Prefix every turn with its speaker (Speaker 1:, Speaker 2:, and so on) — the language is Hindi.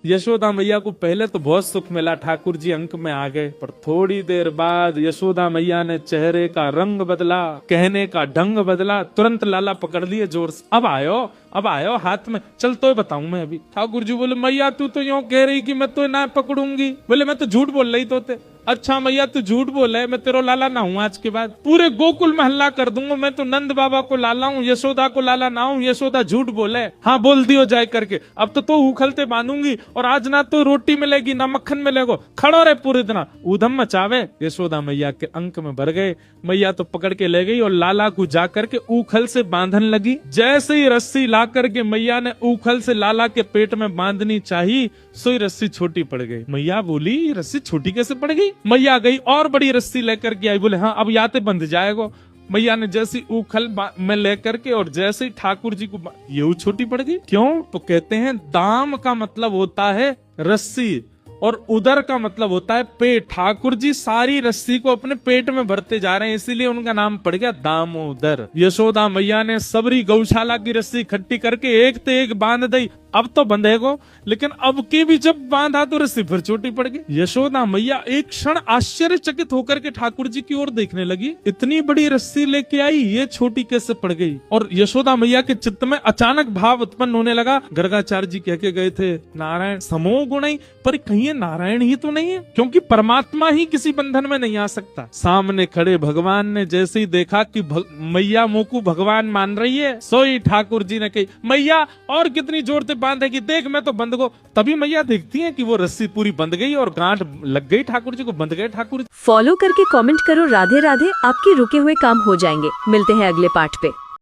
Speaker 1: यशोदा मैया को पहले तो बहुत सुख मिला, ठाकुर जी अंक में आ गए, पर थोड़ी देर बाद यशोदा मैया ने चेहरे का रंग बदला, कहने का ढंग बदला, तुरंत लाला पकड़ लिए जोर से। अब आयो हाथ में, चल तो बताऊं मैं अभी। ठाकुर जी बोले मैया तू तो यूं कह रही कि मैं तो ना पकड़ूंगी। बोले मैं तो झूठ बोल रही तो ते। अच्छा मैया तू झूठ बोल है, मैं तेरो लाला ना हूँ, आज के बाद पूरे गोकुल में हल्ला कर दूंगा, मैं तो नंद बाबा को लाला हूँ, यशोदा को लाला ना हूँ। यशोदा झूठ बोले, हाँ बोल दियो जाए करके। अब तो उखलते बांधूंगी और आज ना तो रोटी मिलेगी ना मक्खन मिलेगा, खड़ो रहे पूरे दिन, ऊधम मचावे। यशोदा मैया के अंक में भर गए। मैया तो पकड़ के ले गई और लाला को जा करके उखल से बांधन लगी। जैसे ही रस्सी ला करके मैया ने उखल से लाला के पेट में बांधनी चाहिए, सोई रस्सी छोटी पड़ गई। मैया बोली रस्सी छोटी कैसे पड़ गई? मैया गई और बड़ी रस्सी लेकर के आई। बोले हाँ अब याते बंध जाएगा। मैया ने जैसी उखल में लेकर के और जैसे ही ठाकुर जी को ये छोटी पड़ गई। क्यों? तो कहते हैं दाम का मतलब होता है रस्सी और उदर का मतलब होता है पेट। ठाकुर जी सारी रस्सी को अपने पेट में भरते जा रहे हैं, इसीलिए उनका नाम पड़ गया दामोदर। यशोदा मैया ने सबरी गौशाला की रस्सी इकट्ठी करके एक ते एक बांध दी। अब तो बंधेगो, लेकिन अब की भी जब बांधा तो रस्सी फिर छोटी पड़ गई। यशोदा मैया एक क्षण आश्चर्यचकित होकर के ठाकुर जी की ओर देखने लगी। इतनी बड़ी रस्सी लेके आई, ये छोटी कैसे पड़ गई? और यशोदा मैया के चित्त में अचानक भाव उत्पन्न होने लगा। गर्गाचार्य जी कह के गए थे नारायण समो गुण, पर कहीं नारायण ही तो नहीं है, क्योंकि परमात्मा ही किसी बंधन में नहीं आ सकता। सामने खड़े भगवान ने जैसे ही देखा कि मैया मुंह को भगवान मान रही है, सोई ठाकुर जी ने कही मैया और कितनी जोर से बांधेगी, देख मैं तो बंध गो। तभी मैया देखती है कि वो रस्सी पूरी बंध गई और गांठ लग गई ठाकुर जी को, बंध गए ठाकुर जी।
Speaker 2: फॉलो करके कमेंट करो राधे राधे, आपके रुके हुए काम हो जाएंगे। मिलते हैं अगले पार्ट पे।